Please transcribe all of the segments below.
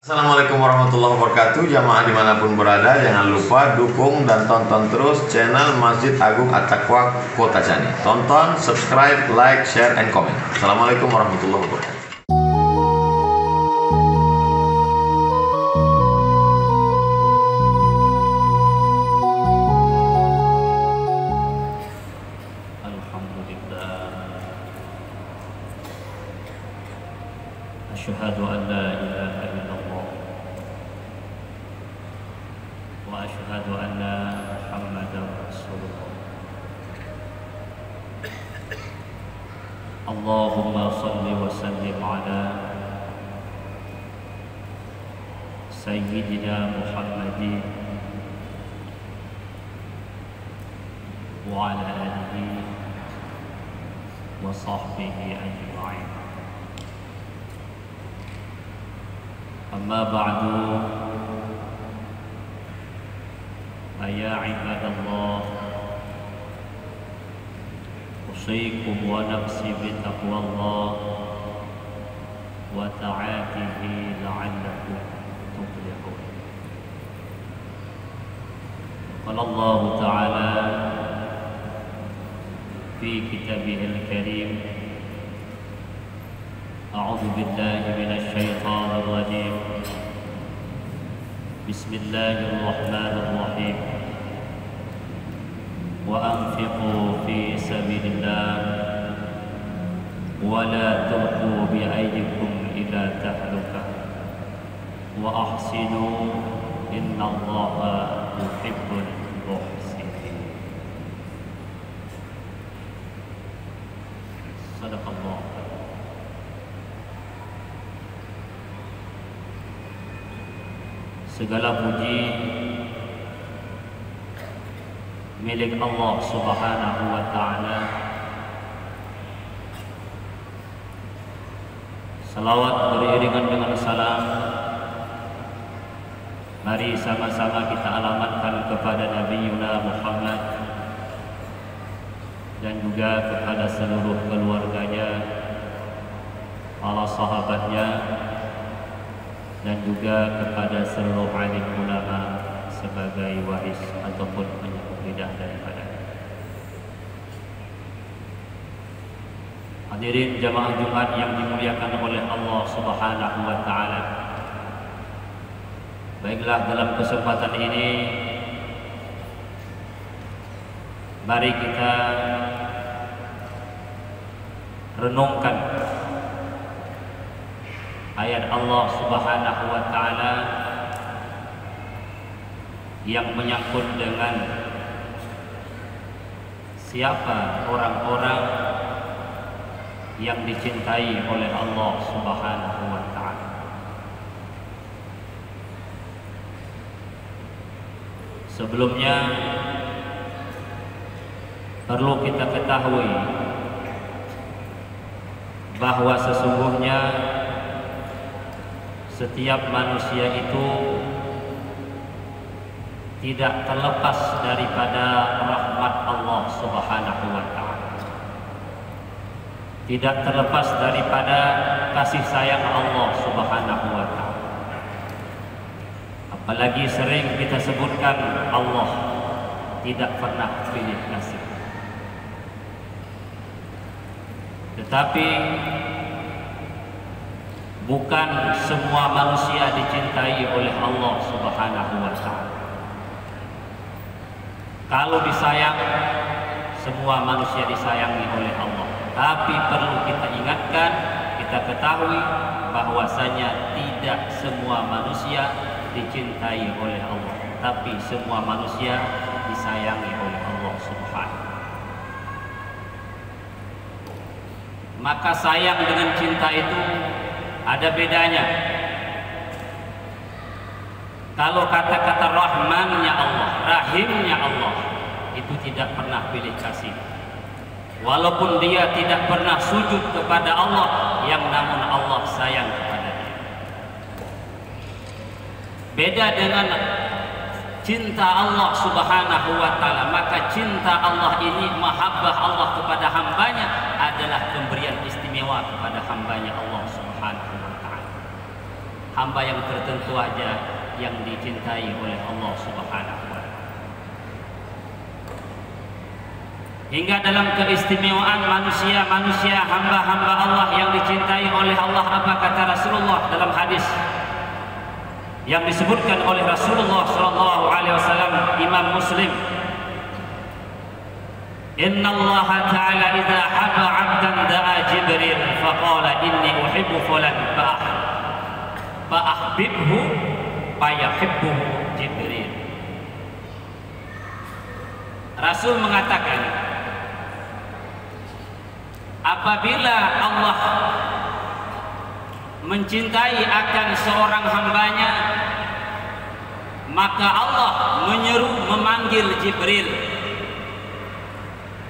Assalamualaikum warahmatullahi wabarakatuh. Jamaah dimanapun berada, jangan lupa dukung dan tonton terus channel Masjid Agung At-Taqwa Kota Cani. Tonton, subscribe, like, share, and comment. Assalamualaikum warahmatullahi wabarakatuh. Alhamdulillah, asyhadu an la ilaha illallah wa asyhadu anna Muhammadar Rasulullah. Allahumma salli wa sallim ala Sayyidina Muhammadin wa ala alihi wa sahbihi ajma'in. Amma ba'du, ya ibadallah, usikum wa nafsi bitaqwallah wa ta'atihi la'allakum tuflihun. Qala Allah ta'ala fi kitabihil karim, a'udzu billahi minasy syaithanir rajim. Bismillahirrahmanirrahim. Wa anfiqu fi sabilillah wa la tulqu bi aydikum ila tahlukah wa ahsinu innallaha yuhibbul muhsinin. Sadaqallah. Segala puji milik Allah Subhanahu wa ta'ala. Salawat beriringan dengan salam mari sama-sama kita alamatkan kepada Nabi Muhammad dan juga kepada seluruh keluarganya, para sahabatnya, dan juga kepada seluruh alim ulama sebagai waris ataupun penyambung lidah daripada. Hadirin jamaah Jumat yang dimuliakan oleh Allah Subhanahu wa ta'ala. Baiklah, dalam kesempatan ini mari kita renungkan ayat Allah Subhanahu wa ta'ala yang menyangkut dengan siapa orang-orang yang dicintai oleh Allah Subhanahu wa ta'ala. Sebelumnya perlu kita ketahui bahwa sesungguhnya setiap manusia itu tidak terlepas daripada rahmat Allah Subhanahu wa ta'ala, tidak terlepas daripada kasih sayang Allah Subhanahu wa ta'ala. Apalagi sering kita sebutkan Allah tidak pernah pilih kasih. Tetapi bukan semua manusia dicintai oleh Allah Subhanahu wa ta'ala. Kalau disayang, semua manusia disayangi oleh Allah. Tapi perlu kita ingatkan, kita ketahui bahwasanya tidak semua manusia dicintai oleh Allah, tapi semua manusia disayangi oleh Allah Subhanahu. Maka sayang dengan cinta itu ada bedanya. Kalau kata-kata rahmannya Allah, rahimnya Allah, itu tidak pernah pilih kasih. Walaupun dia tidak pernah sujud kepada Allah, yang namun Allah sayang kepada dia. Beda dengan cinta Allah Subhanahu wa ta'ala. Maka cinta Allah ini, mahabbah Allah kepada hambanya adalah pemberian istimewa kepada hambanya Allah Subhanahu wa ta'ala. hamba yang tertentu aja yang dicintai oleh Allah Subhanahu wa Ta'ala. Hingga dalam keistimewaan manusia hamba-hamba Allah yang dicintai oleh Allah, apa kata Rasulullah dalam hadis yang disebutkan oleh Rasulullah SAW, Imam Muslim, Inna Allah Ta'ala idza habba 'abdan da'a Jibril faqala inni uhibbu fulan fa'ahbibhu fayahibbuhu Jibril. Rasul mengatakan, apabila Allah mencintai akan seorang hambanya, maka Allah memanggil Jibril.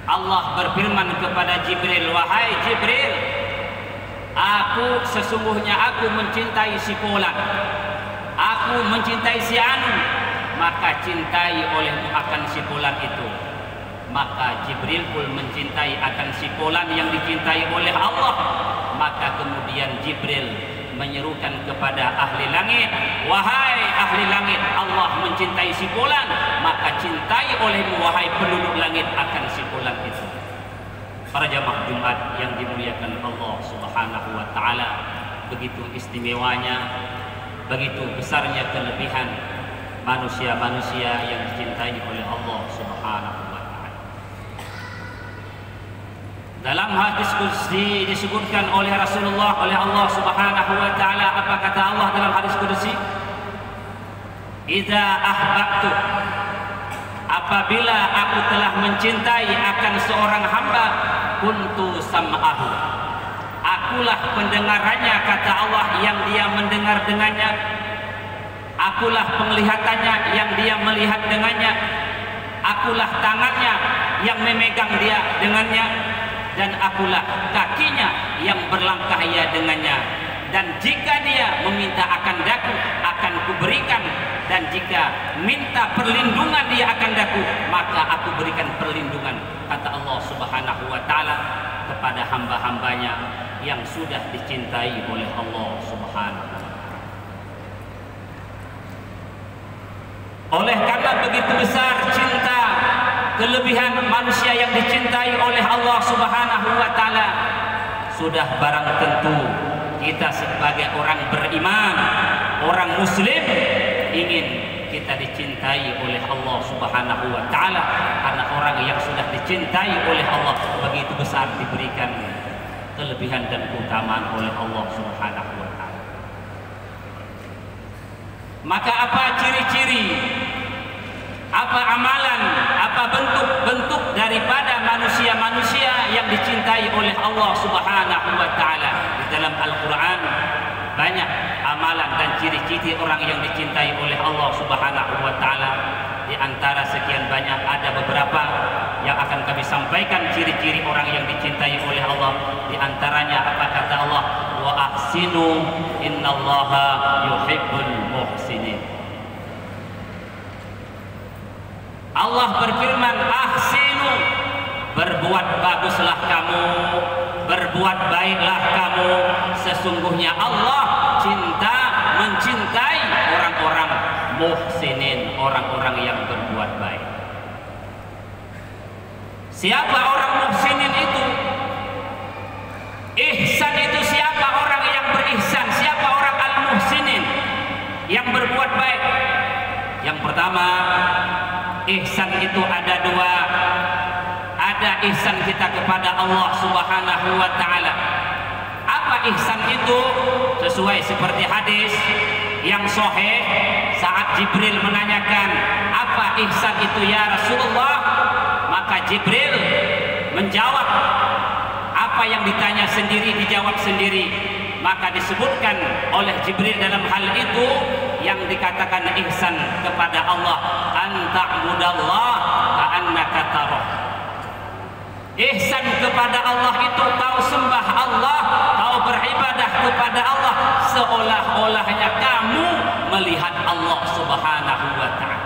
Allah berfirman kepada Jibril, wahai Jibril, sesungguhnya aku mencintai si fulan, aku mencintai si anu, maka cintai olehmu akan si fulan itu. Maka Jibril pun mencintai akan si fulan yang dicintai oleh Allah. Maka kemudian Jibril menyerukan kepada ahli langit, wahai ahli langit, Allah mencintai si fulan, maka cintai olehmu wahai penduduk langit akan si fulan itu. Para jamaah Jumat yang dimuliakan Allah Subhanahu wa Ta'ala, begitu istimewanya, begitu besarnya kelebihan manusia-manusia yang dicintai oleh Allah Subhanahu wa Ta'ala. Dalam hadis qudsi disebutkan oleh Rasulullah, oleh Allah Subhanahu wa Ta'ala, apa kata Allah dalam hadis qudsi? Idza ahbabtu, apabila aku telah mencintai akan seorang hamba, kuntu sam'ahu, akulah pendengarannya, kata Allah, yang dia mendengar dengannya, akulah penglihatannya yang dia melihat dengannya, akulah tangannya yang memegang dia dengannya, dan akulah kakinya yang berlangkah ia dengannya. Dan jika dia meminta akan daku, akan kuberikan, dan jika minta perlindungan dia akan daku, maka aku berikan perlindungan, kata Allah Subhanahu wa Ta'ala kepada hamba-hambanya yang sudah dicintai oleh Allah Subhanahu wa Ta'ala. Oleh karena begitu besar cinta kelebihan manusia yang dicintai oleh Allah Subhanahu wa Ta'ala, sudah barang tentu kita sebagai orang beriman, orang muslim, ingin kita dicintai oleh Allah Subhanahu wa Ta'ala, karena orang yang sudah dicintai oleh Allah begitu besar diberikan kelebihan dan keutamaan oleh Allah Subhanahu wa Ta'ala. Maka apa ciri-ciri, apa amalan, apa bentuk-bentuk daripada manusia-manusia yang dicintai oleh Allah Subhanahu wa Ta'ala? Di dalam Al-Quran banyak amalan dan ciri-ciri orang yang dicintai oleh Allah Subhanahu wa Ta'ala. Di antara sekian banyak ada beberapa yang akan kami sampaikan ciri-ciri orang yang dicintai oleh Allah. Di antaranya apa kata Allah? Wa ahsinu innallaha yuhibbul muhsinin. Allah berfirman, ahsinu, berbuat baguslah kamu, berbuat baiklah kamu, sesungguhnya Allah mencintai orang-orang muhsinin, orang-orang yang berbuat baik. Siapa orang muhsinin itu? Ihsan itu siapa? Orang yang berihsan. Siapa orang al-muhsinin yang berbuat baik? Yang pertama, ihsan itu ada dua. Ada ihsan kita kepada Allah Subhanahu wa Ta'ala. Apa ihsan itu? Sesuai seperti hadis yang sahih, saat Jibril menanyakan, apa ihsan itu ya Rasulullah? Maka Jibril menjawab, apa yang ditanya sendiri dijawab sendiri. Maka disebutkan oleh Jibril dalam hal itu yang dikatakan ihsan kepada Allah, anta'budallah ka'annaka tarah. Ihsan kepada Allah itu kau sembah Allah, kau beribadah kepada Allah seolah-olahnya kamu melihat Allah Subhanahu wa Ta'ala.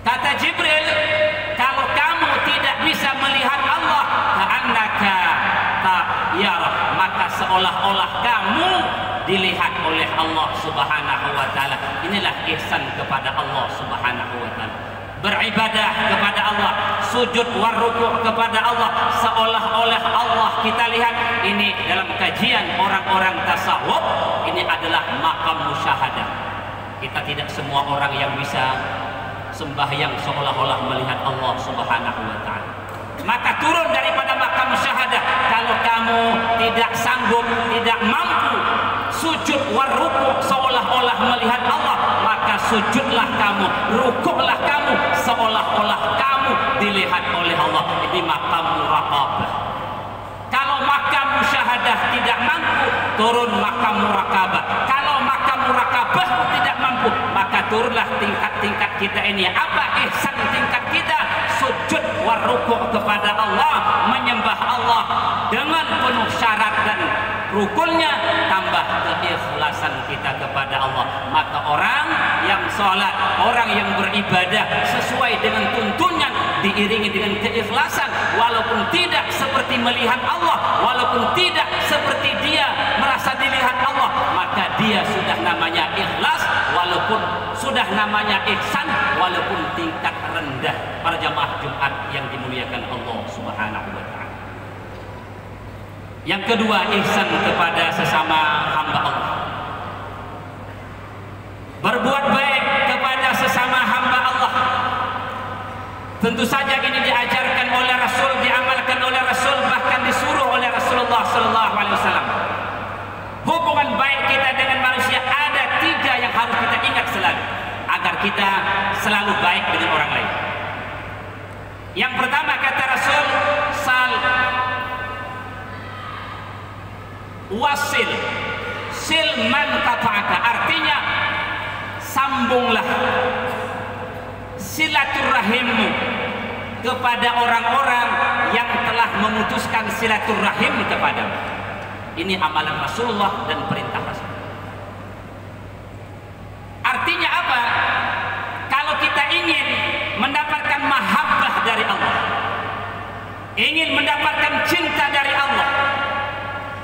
Kata Jibril, kalau kamu tidak bisa melihat Allah, ka'annaka yarah, maka seolah-olah kamu dilihat Allah Subhanahu wa taala. Inilah ihsan kepada Allah Subhanahu wa taala. Beribadah kepada Allah, sujud warukuk kepada Allah, seolah-olah Allah kita lihat. Ini dalam kajian orang-orang tasawuf, ini adalah maqam musyahadah. Kita tidak semua orang yang bisa sembahyang seolah-olah melihat Allah Subhanahu wa taala. Maka turun daripada maqam musyahadah. Kalau kamu tidak sanggup, tidak mampu sujud warukuk seolah-olah melihat Allah, maka sujudlah kamu, rukuklah kamu seolah-olah kamu dilihat oleh Allah. Ini maqam muraqabah. Kalau maqam musyahadah tidak mampu, turun maqam muraqabah. Kalau maqam muraqabah tidak mampu, maka turunlah tingkat-tingkat kita ini. Apa ihsan tingkat kita? Sujud warukuk kepada Allah, menyembah Allah dengan penuh syarat dan rukunnya, tambah keikhlasan kita kepada Allah. Maka orang yang sholat, orang yang beribadah sesuai dengan tuntunan, diiringi dengan keikhlasan, walaupun tidak seperti melihat Allah, walaupun tidak seperti dia merasa dilihat Allah, maka dia sudah namanya ikhlas, walaupun sudah namanya ihsan, walaupun tingkat rendah. Para jamaah Jumat yang dimuliakan Allah Subhanahu wa taala. Yang kedua, ihsan kepada sesama hamba Allah. Berbuat baik kepada sesama hamba Allah. Tentu saja ini diajarkan oleh Rasul, diamalkan oleh Rasul, bahkan disuruh oleh Rasulullah SAW. Hubungan baik kita dengan manusia ada 3 yang harus kita ingat selalu, agar kita selalu baik dengan orang lain. Yang pertama kata Rasul, wasil silman qata'aka, artinya sambunglah silaturahimmu kepada orang-orang yang telah memutuskan silaturahim kepadamu. Ini amalan Rasulullah dan perintah Rasul. Artinya apa? Kalau kita ingin mendapatkan mahabbah dari Allah, ingin mendapatkan cinta dari Allah,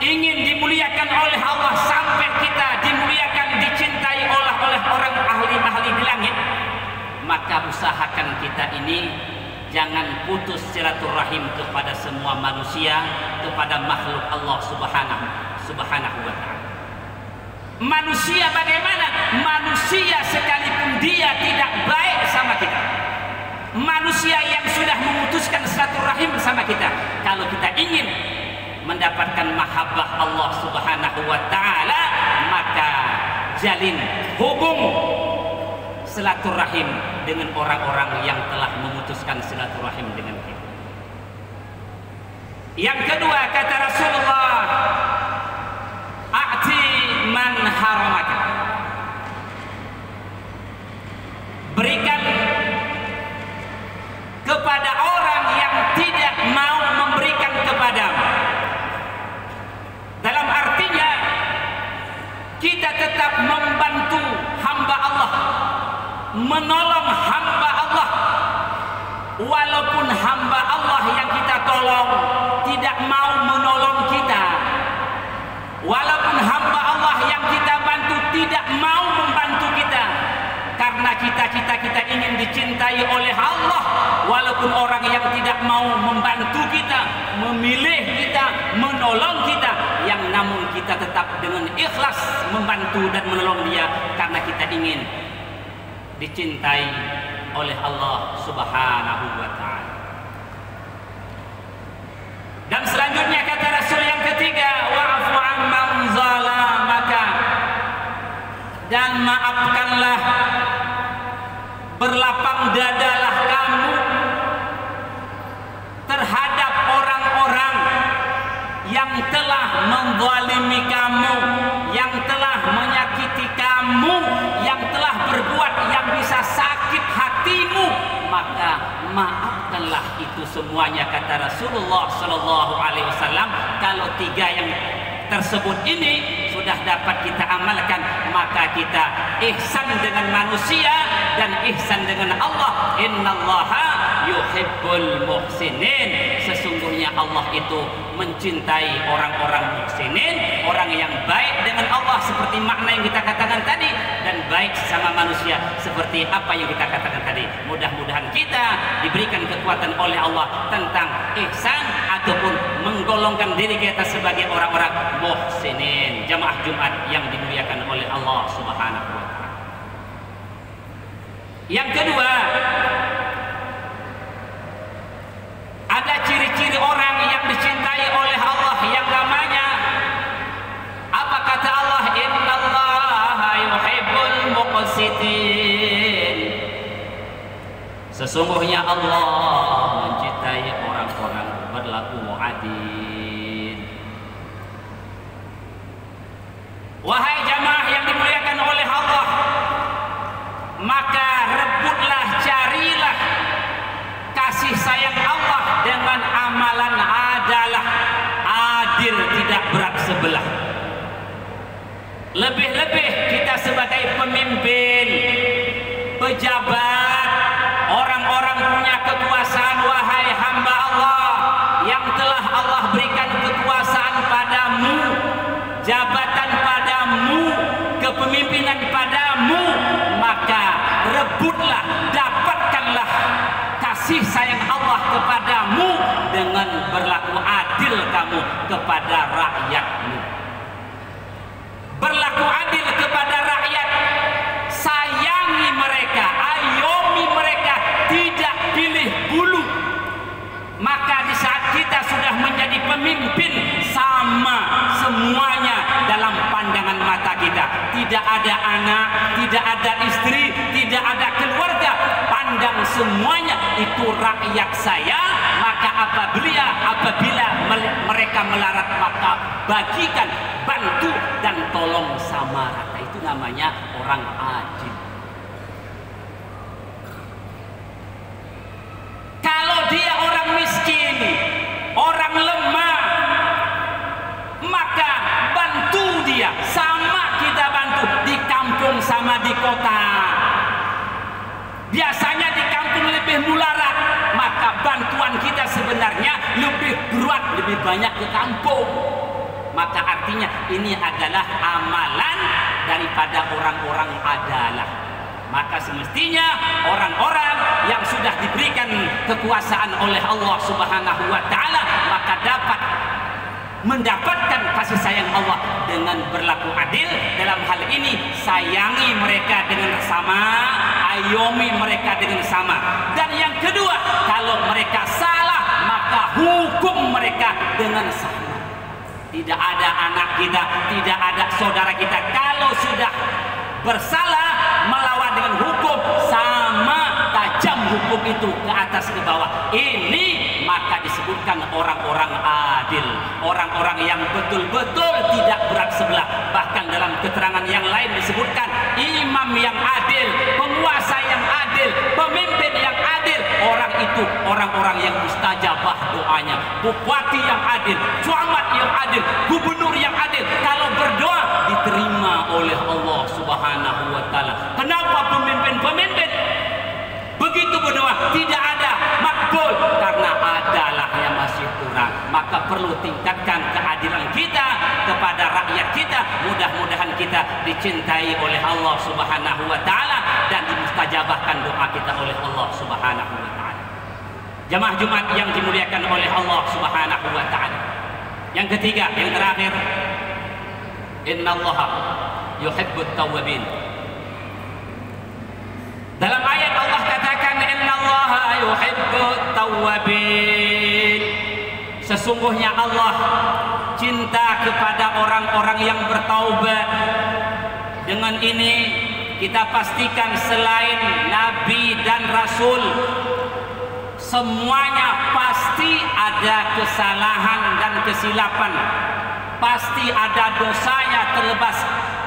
ingin dimuliakan oleh Allah sampai kita dimuliakan, dicintai oleh orang ahli-ahli di langit, maka usahakan kita ini jangan putus silaturahim kepada semua manusia, kepada makhluk Allah Subhanahu wa taala. Manusia bagaimana? Manusia sekalipun dia tidak baik sama kita, manusia yang sudah memutuskan silaturahim sama kita, kalau kita ingin mendapatkan mahabbah Allah Subhanahu wa taala, maka jalin hubung silaturahim dengan orang-orang yang telah memutuskan silaturahim dengan kita. Yang kedua kata Rasulullah, a'ti man haramaka, berikan kepada orang yang tidak mau memberikan kepadamu. Dalam artinya kita tetap membantu hamba Allah, menolong hamba Allah, walaupun hamba Allah yang kita tolong tidak mau menolong kita, walaupun hamba Allah yang kita bantu tidak mau membantu kita, karena kita ingin dicintai oleh Allah, walaupun orang yang tidak mau membantu kita, memilih kita, menolong kita, yang namun kita tetap dengan ikhlas membantu dan menolong dia karena kita ingin dicintai oleh Allah Subhanahu wa taala. Dan selanjutnya kata Rasul yang ketiga, wa'fu amman zalamaka, dan maafkanlah, berlapang dadalah kamu terhadap orang-orang yang telah menzalimi kamu, yang telah menyakiti kamu, yang telah berbuat yang bisa sakit hatimu, maka maafkanlah itu semuanya kata Rasulullah Shallallahu Alaihi Wasallam. Kalau 3 yang tersebut ini sudah dapat kita amalkan, maka kita ihsan dengan manusia dan ihsan dengan Allah. Innallaha yuhibbul muhsinin. Sesungguhnya Allah itu mencintai orang-orang muhsinin, orang yang baik dengan Allah seperti makna yang kita katakan tadi, dan baik sesama manusia seperti apa yang kita katakan tadi. Mudah-mudahan kita diberikan kekuatan oleh Allah tentang ihsan ataupun menggolongkan diri kita sebagai orang-orang muhsinin. Jamaah Jumat yang dimuliakan oleh Allah Subhanahu wa taala. Yang kedua, ada ciri-ciri orang yang dicintai oleh Allah yang namanya apa kata Allah? Innallaha yuhibbul muqsitin. Sesungguhnya Allah mencintai orang-orang berlaku adil. Wahai jamaah yang dimuliakan oleh Allah, maka rebutlah, carilah kasih sayang Allah dengan amalan adalah adil, tidak berat sebelah. Lebih-lebih kita sebagai pemimpin, pejabat, orang-orang punya kekuasaan, wahai hamba Allah yang telah Allah berikan kekuasaan padamu, jabatan padamu, kepemimpinan padamu, maka rebutlah, dapatkanlah kasih sayang Allah kepadamu dengan berlaku adil kamu kepada rakyatmu. Berlaku adil kepada rakyat, sayangi mereka, ayomi mereka, tidak pilih bulu. Maka di saat kita sudah menjadi pemimpin, sama semuanya dalam pandangan mata kita. Tidak ada anak, tidak ada istri, tidak ada keluarga, pandang semuanya itu rakyat saya. Maka apabila mereka melarat, maka bagikan, bantu dan tolong sama rata. Itu namanya orang adil. Kalau dia orang miskin, orang lemah, maka bantu dia, sama kita bantu di kampung sama di kota. Biasanya di kampung lebih mularat, maka bantuan kita sebenarnya lebih berat, lebih banyak ke kampung. Maka artinya ini adalah amalan daripada orang-orang adalah. Maka semestinya orang-orang yang sudah diberikan kekuasaan oleh Allah Subhanahu wa taala, maka dapat mendapatkan kasih sayang Allah dengan berlaku adil. Dalam hal ini sayangi mereka dengan sama, ayomi mereka dengan sama. Dan yang kedua, kalau mereka salah, maka hukum mereka dengan sama. Tidak ada anak kita, tidak ada saudara kita, kalau sudah bersalah melawan dengan hukum, sama tajam hukum itu ke atas ke bawah. Ini maka disebutkan orang-orang adil, orang-orang yang betul-betul tidak berat sebelah. Bahkan dalam keterangan yang lain disebutkan imam yang adil, penguasa yang adil, pemimpin yang adil. Orang itu orang-orang yang mustajabah doanya, bupati yang adil, camat yang adil, gubernur yang adil. Kalau berdoa diterima oleh Allah Subhanahu wa taala. Kenapa pemimpin-pemimpin begitu berdoa tidak ada makbul? Karena adalah yang masih kurang. Maka perlu tingkatkan keadilan kita kepada rakyat kita. Mudah-mudahan kita dicintai oleh Allah Subhanahu wa taala dan dimustajabahkan doa kita oleh Allah Subhanahu wa taala. Jamaah Jumat yang dimuliakan oleh Allah Subhanahu wa taala. Yang ketiga, yang terakhir, innallaha yuhibbut tawwabin. Dalam ayat Allah katakan innallaha yuhibbut tawwabin. Sesungguhnya Allah cinta kepada orang-orang yang bertaubat. Dengan ini kita pastikan selain Nabi dan Rasul, semuanya pasti ada kesalahan dan kesilapan. Pasti ada dosanya,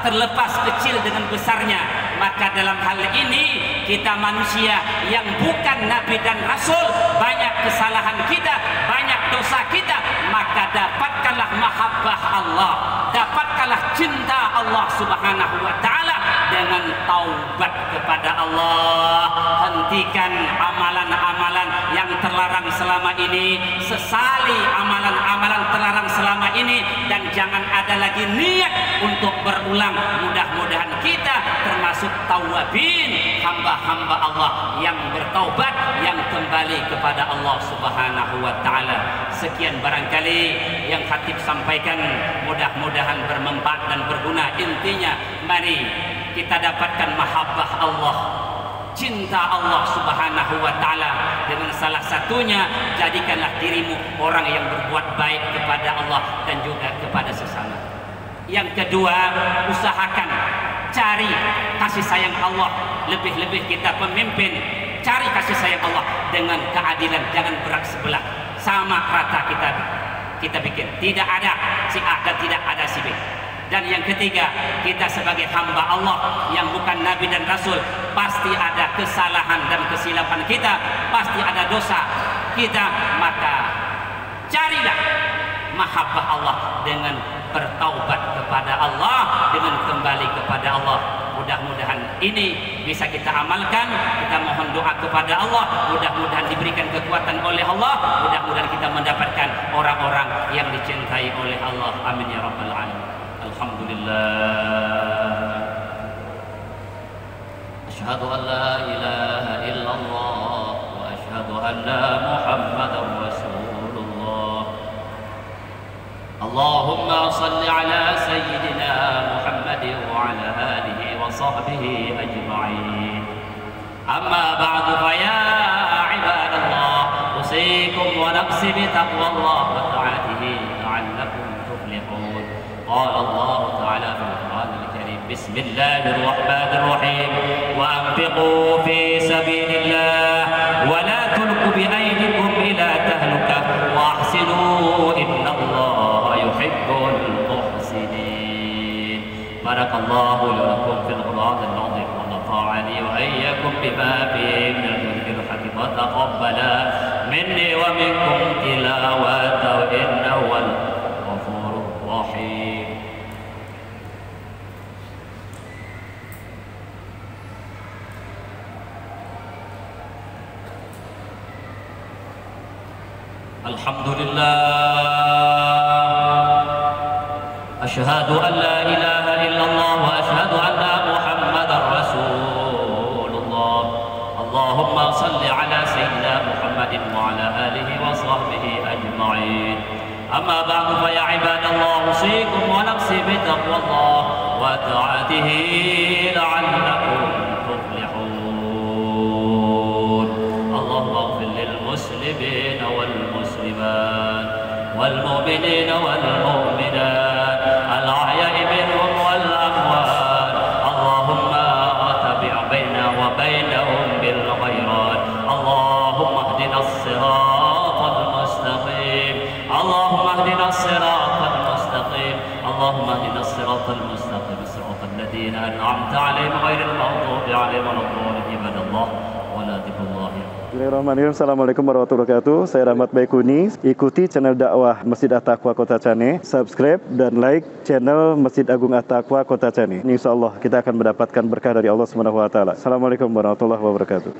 terlepas kecil dengan besarnya. Maka dalam hal ini kita manusia yang bukan Nabi dan Rasul, banyak kesalahan kita, banyak dosa kita. Maka dapatkanlah mahabbah Allah, dapatkanlah cinta Allah Subhanahu wa taala dengan taubat kepada Allah. Hentikan amalan-amalan yang terlarang selama ini, sesali amalan-amalan terlarang selama ini, dan jangan ada lagi niat untuk berulang. Mudah-mudahan kita termasuk tawabin, hamba-hamba Allah yang bertaubat, yang kembali kepada Allah Subhanahu wa taala. Sekian barangkali yang khatib sampaikan, mudah-mudahan bermanfaat dan berguna. Intinya, mari kita dapatkan mahabbah Allah, cinta Allah Subhanahu wa taala. Dengan salah satunya, jadikanlah dirimu orang yang berbuat baik kepada Allah dan juga kepada sesama. Yang kedua, usahakan cari kasih sayang Allah. Lebih-lebih kita pemimpin, cari kasih sayang Allah dengan keadilan, jangan berak sebelah, sama rata kita bikin. Tidak ada si A dan tidak ada si B. Dan yang ketiga, kita sebagai hamba Allah yang bukan Nabi dan Rasul, pasti ada kesalahan dan kesilapan kita, pasti ada dosa kita. Maka carilah mahabbah Allah dengan bertaubat kepada Allah, dengan kembali kepada Allah. Mudah-mudahan ini bisa kita amalkan. Kita mohon doa kepada Allah, mudah-mudahan diberikan kekuatan oleh Allah, mudah-mudahan kita mendapatkan orang-orang yang dicintai oleh Allah. Amin ya rabbal alamin. Alhamdulillah. Asyhadu an la ilaha illallah wa asyhadu anna Muhammadar Rasulullah. Allahumma salli ala sayyidina Muhammad wa ala alihi wa sahbihi ajma'in. Amma ba'du, fa ya ibadallah, usikum wa nafsi bi taqwallah wa ta'atihi la'allakum tuflihun. Qala Allah ta'ala fil Qur'anil Karim, bismillahir rahmanir rahim, wa anfiqu fi sabilillah wa la tulqu bi aydikum ila tahlukah wa ahsinu innallaha yuhibbul muhsinin. Barakallahu li wa lakum fil Qur'anil azim wa nafa'ani wa iyyakum bima fihi min al-dhikril hakim wa taqabbala minni wa minkum tilawatahu innahu wal ghafurur rahim. Alhamdulillah, asyhadu an la ilaha illallah wa asyhadu anna Muhammadar Rasulullah. Allahumma salli ala sayyidina Muhammadin wa ala alihi wa sahbihi ajma'in. Amma ba'du, fa ya ibadallah, usikum wa nafsi bi taqwallah wa ta'atihi la'allakum tuflihun. Allahumma ighfir lil muslimin wal muslimat wal mu'minin wal mu'minat al ahya'i minhum wal amwat. Allahumma tabi' baina wa bainahum bil khairat. Allahumma ihdina as-siratal mustaqim. Allahumma ihdina as-siratal mustaqim. Allahumma ihdina as-siratal mustaqim, siratal ladzina an'amta 'alaihim ghairil maghdubi 'alaihim waladdallin. Ibadallah wa la dhikrullah. Bismillahirrahmanirrahim. Assalamualaikum warahmatullahi wabarakatuh. Saya Rahmat Baikuni. Ikuti channel dakwah Masjid At-Taqwa Kota Cane. Subscribe dan like channel Masjid Agung At-Taqwa Kota Cane. Insyaallah kita akan mendapatkan berkah dari Allah Subhanahu wa taala. Assalamualaikum warahmatullahi wabarakatuh.